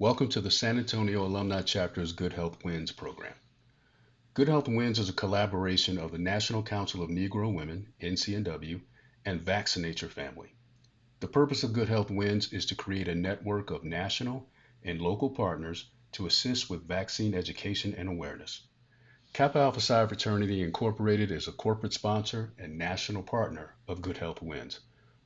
Welcome to the San Antonio Alumni Chapter's Good Health Wins program. Good Health Wins is a collaboration of the National Council of Negro Women, NCNW, and Vaccinate Your Family. The purpose of Good Health Wins is to create a network of national and local partners to assist with vaccine education and awareness. Kappa Alpha Psi Fraternity Incorporated is a corporate sponsor and national partner of Good Health Wins,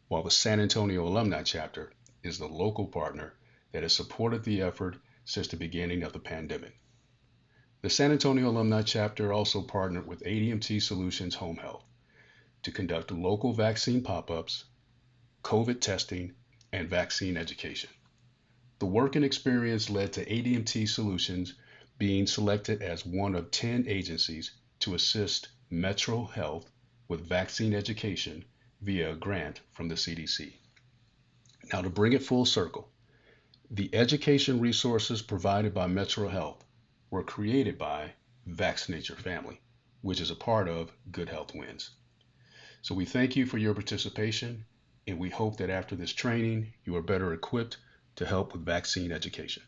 while the San Antonio Alumni Chapter is the local partner that has supported the effort since the beginning of the pandemic. The San Antonio Alumni Chapter also partnered with ADMT Solutions Home Health to conduct local vaccine pop-ups, COVID testing, and vaccine education. The work and experience led to ADMT Solutions being selected as one of 10 agencies to assist Metro Health with vaccine education via a grant from the CDC. Now, to bring it full circle, the education resources provided by Metro Health were created by Vaccinate Your Family, which is a part of Good Health Wins. So we thank you for your participation, and we hope that after this training, you are better equipped to help with vaccine education.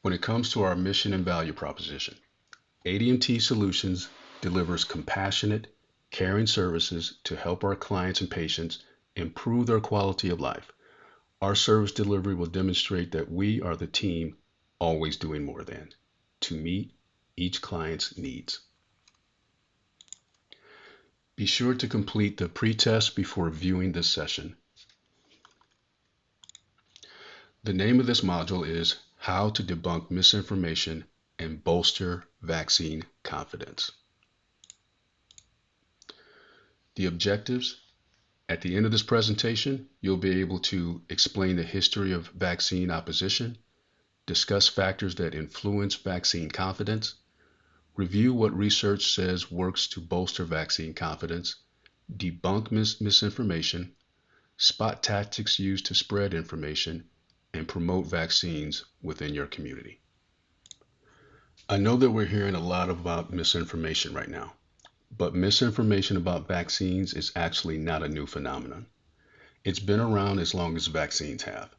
When it comes to our mission and value proposition, ADMT Solutions delivers compassionate, caring services to help our clients and patients improve their quality of life. Our service delivery will demonstrate that we are the team always doing more than to meet each client's needs. Be sure to complete the pre-test before viewing this session. The name of this module is How to Debunk Misinformation and Bolster Vaccine Confidence. The objectives: at the end of this presentation, you'll be able to explain the history of vaccine opposition, discuss factors that influence vaccine confidence, review what research says works to bolster vaccine confidence, debunk misinformation, spot tactics used to spread information, and promote vaccines within your community. I know that we're hearing a lot about misinformation right now. But misinformation about vaccines is actually not a new phenomenon. It's been around as long as vaccines have.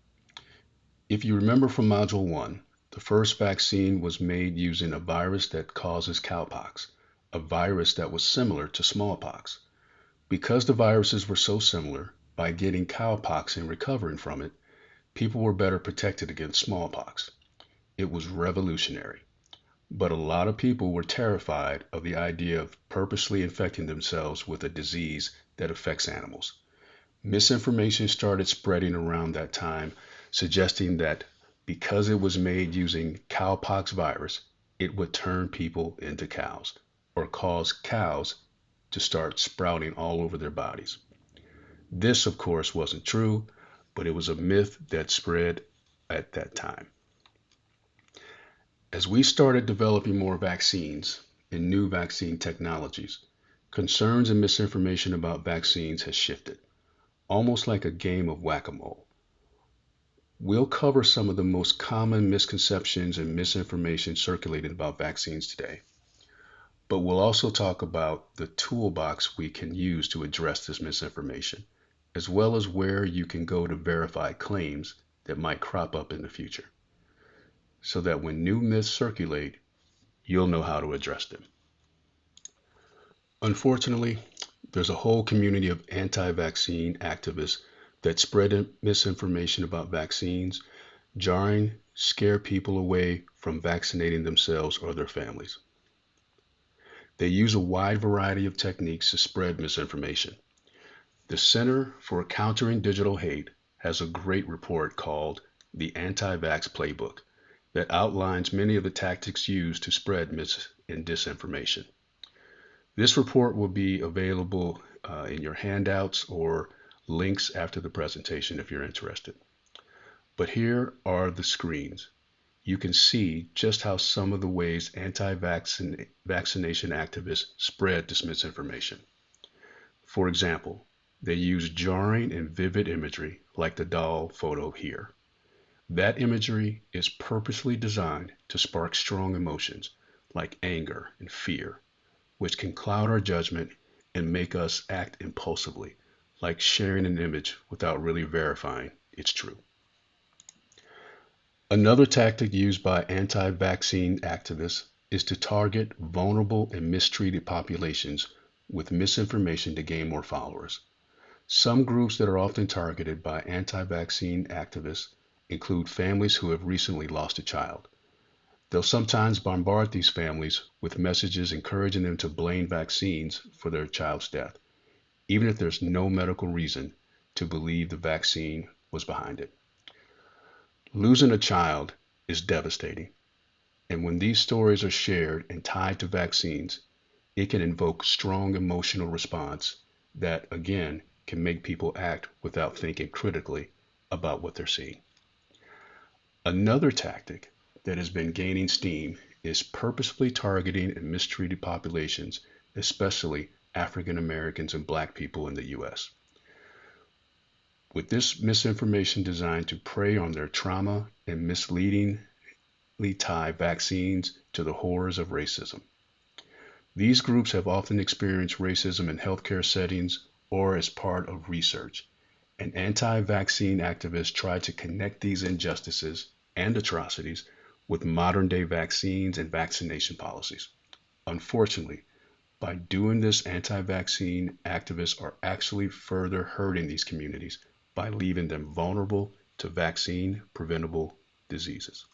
If you remember from Module 1, the first vaccine was made using a virus that causes cowpox, a virus that was similar to smallpox. Because the viruses were so similar, by getting cowpox and recovering from it, people were better protected against smallpox. It was revolutionary. But a lot of people were terrified of the idea of purposely infecting themselves with a disease that affects animals. Misinformation started spreading around that time, suggesting that because it was made using cowpox virus, it would turn people into cows or cause cows to start sprouting all over their bodies. This, of course, wasn't true, but it was a myth that spread at that time. As we started developing more vaccines and new vaccine technologies, concerns and misinformation about vaccines has shifted, almost like a game of whack-a-mole. We'll cover some of the most common misconceptions and misinformation circulated about vaccines today, but we'll also talk about the toolbox we can use to address this misinformation, as well as where you can go to verify claims that might crop up in the future, so that when new myths circulate, you'll know how to address them. Unfortunately, there's a whole community of anti-vaccine activists that spread misinformation about vaccines, jarring, scare people away from vaccinating themselves or their families. They use a wide variety of techniques to spread misinformation. The Center for Countering Digital Hate has a great report called The Anti-Vax Playbook that outlines many of the tactics used to spread mis and disinformation. This report will be available in your handouts or links after the presentation if you're interested. But here are the screens. You can see just how some of the ways anti-vaccination activists spread this misinformation. For example, they use jarring and vivid imagery like the doll photo here. That imagery is purposely designed to spark strong emotions like anger and fear, which can cloud our judgment and make us act impulsively, like sharing an image without really verifying it's true. Another tactic used by anti-vaccine activists is to target vulnerable and mistreated populations with misinformation to gain more followers. Some groups that are often targeted by anti-vaccine activists include families who have recently lost a child. They'll sometimes bombard these families with messages encouraging them to blame vaccines for their child's death, even if there's no medical reason to believe the vaccine was behind it. Losing a child is devastating, and when these stories are shared and tied to vaccines, it can invoke strong emotional response that, again, can make people act without thinking critically about what they're seeing. Another tactic that has been gaining steam is purposefully targeting and mistreated populations, especially African Americans and Black people in the US, with this misinformation designed to prey on their trauma and misleadingly tie vaccines to the horrors of racism. These groups have often experienced racism in healthcare settings or as part of research, and anti-vaccine activists try to connect these injustices and atrocities with modern-day vaccines and vaccination policies. Unfortunately, by doing this, anti-vaccine activists are actually further hurting these communities by leaving them vulnerable to vaccine-preventable diseases.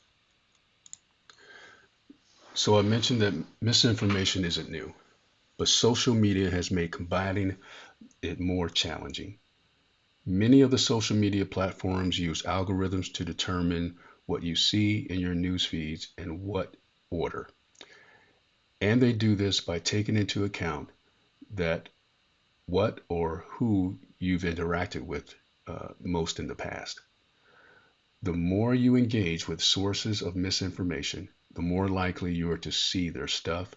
So I mentioned that misinformation isn't new, but social media has made combating it more challenging. Many of the social media platforms use algorithms to determine what you see in your news feeds and what order. And they do this by taking into account that what or who you've interacted with most in the past. The more you engage with sources of misinformation, the more likely you are to see their stuff,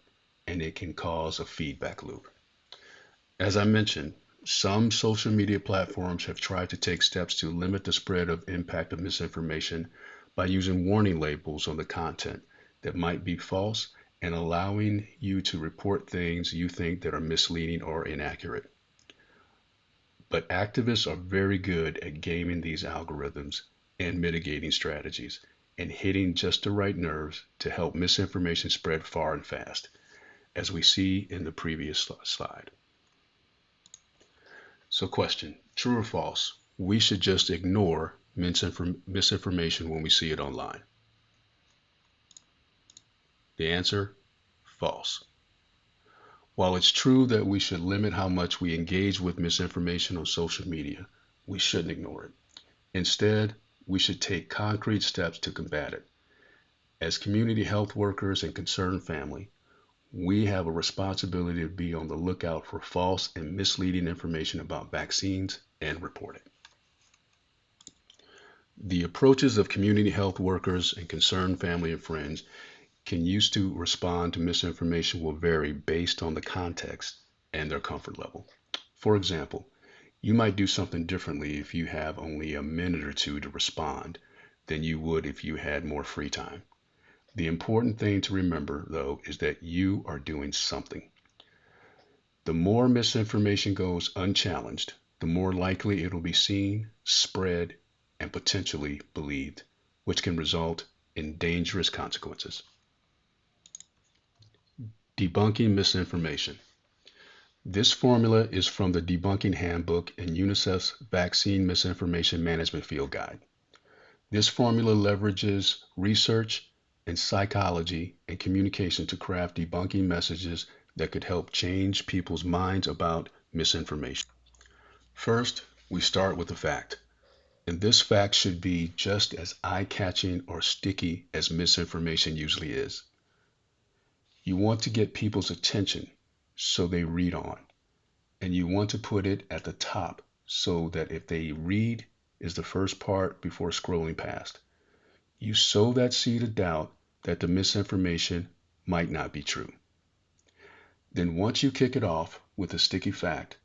and it can cause a feedback loop. As I mentioned, some social media platforms have tried to take steps to limit the spread of impact of misinformation by using warning labels on the content that might be false and allowing you to report things you think that are misleading or inaccurate. But activists are very good at gaming these algorithms and mitigating strategies and hitting just the right nerves to help misinformation spread far and fast, as we see in the previous slide. So question, true or false? We should just ignore misinformation when we see it online. The answer, false. While it's true that we should limit how much we engage with misinformation on social media, we shouldn't ignore it. Instead, we should take concrete steps to combat it. As community health workers and concerned family, we have a responsibility to be on the lookout for false and misleading information about vaccines and report it. The approaches of community health workers and concerned family and friends can use to respond to misinformation will vary based on the context and their comfort level. For example, you might do something differently if you have only a minute or two to respond than you would if you had more free time. The important thing to remember, though, is that you are doing something. The more misinformation goes unchallenged, the more likely it will be seen, spread, and potentially believed, which can result in dangerous consequences. Debunking misinformation. This formula is from the Debunking Handbook and UNICEF's Vaccine Misinformation Management Field Guide. This formula leverages research and psychology and communication to craft debunking messages that could help change people's minds about misinformation. First, we start with a fact, and this fact should be just as eye-catching or sticky as misinformation usually is. You want to get people's attention so they read on, and you want to put it at the top so that if they read is the first part before scrolling past. You sow that seed of doubt that the misinformation might not be true. Then once you kick it off with a sticky fact,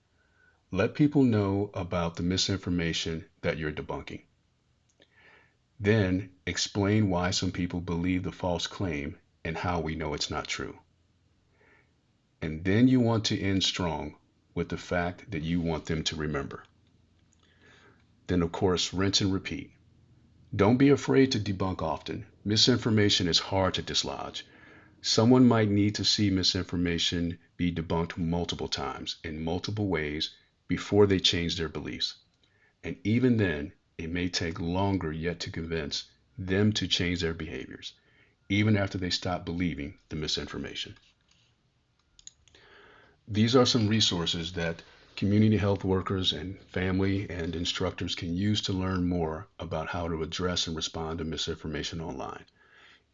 let people know about the misinformation that you're debunking. Then explain why some people believe the false claim and how we know it's not true. And then you want to end strong with the fact that you want them to remember. Then, of course, rinse and repeat. Don't be afraid to debunk often. Misinformation is hard to dislodge. Someone might need to see misinformation be debunked multiple times in multiple ways before they change their beliefs. And even then, it may take longer yet to convince them to change their behaviors, even after they stop believing the misinformation. These are some resources that community health workers and family and instructors can use to learn more about how to address and respond to misinformation online.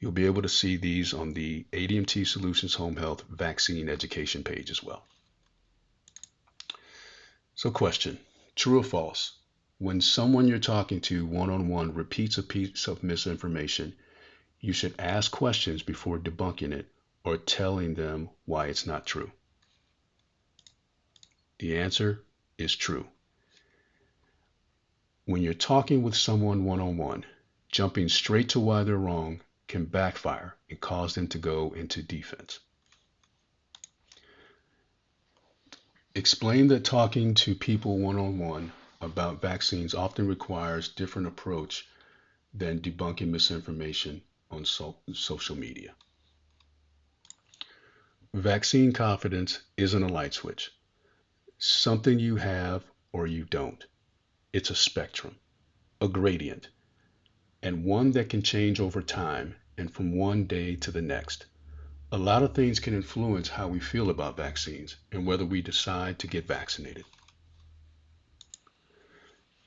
You'll be able to see these on the ADMT Solutions Home Health Vaccine Education page as well. So question, true or false? When someone you're talking to one-on-one repeats a piece of misinformation, you should ask questions before debunking it or telling them why it's not true. The answer is true. When you're talking with someone one-on-one, jumping straight to why they're wrong can backfire and cause them to go into defense. Explain that talking to people one-on-one about vaccines often requires different approach than debunking misinformation on social media. Vaccine confidence isn't a light switch, something you have or you don't. It's a spectrum, a gradient, and one that can change over time and from one day to the next. A lot of things can influence how we feel about vaccines and whether we decide to get vaccinated.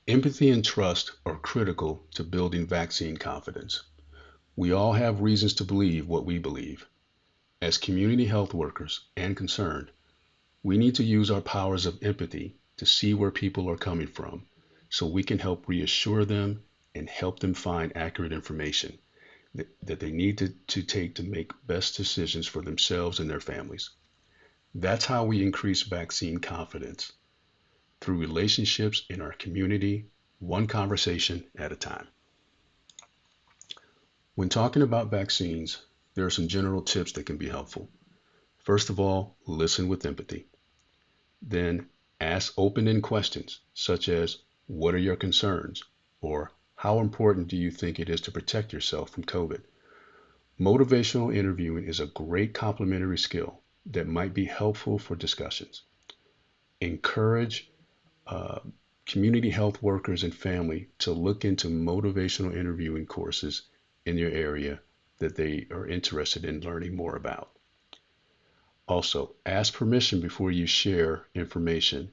Empathy and trust are critical to building vaccine confidence. We all have reasons to believe what we believe. As community health workers and concerned, we need to use our powers of empathy to see where people are coming from so we can help reassure them and help them find accurate information that they need to take to make best decisions for themselves and their families. That's how we increase vaccine confidence, through relationships in our community, one conversation at a time. When talking about vaccines, there are some general tips that can be helpful. First of all, listen with empathy. Then ask open-ended questions such as, what are your concerns? Or how important do you think it is to protect yourself from COVID? Motivational interviewing is a great complementary skill that might be helpful for discussions. Encourage community health workers and family to look into motivational interviewing courses in your area that they are interested in learning more about. Also, ask permission before you share information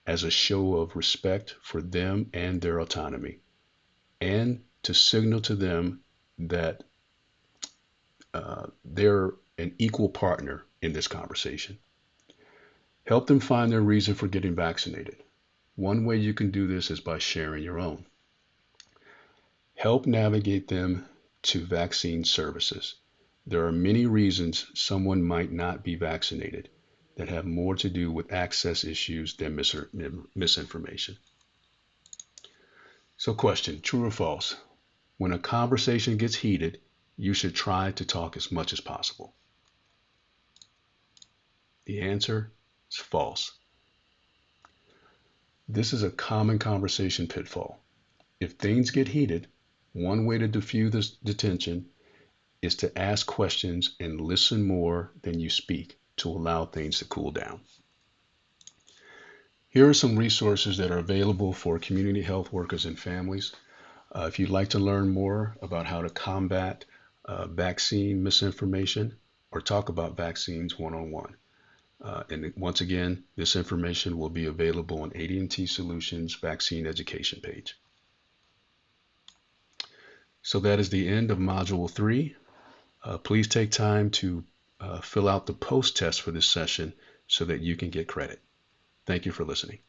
as a show of respect for them and their autonomy, and to signal to them that they're an equal partner in this conversation. Help them find their reason for getting vaccinated. One way you can do this is by sharing your own. Help navigate them to vaccine services. There are many reasons someone might not be vaccinated that have more to do with access issues than misinformation. So question, true or false? When a conversation gets heated, you should try to talk as much as possible. The answer is false. This is a common conversation pitfall. If things get heated, one way to diffuse the tension is to ask questions and listen more than you speak to allow things to cool down. Here are some resources that are available for community health workers and families. If you'd like to learn more about how to combat vaccine misinformation or talk about vaccines one-on-one. And once again, this information will be available on ADMT Solutions Vaccine Education page. So that is the end of Module 3. Please take time to fill out the post test for this session so that you can get credit. Thank you for listening.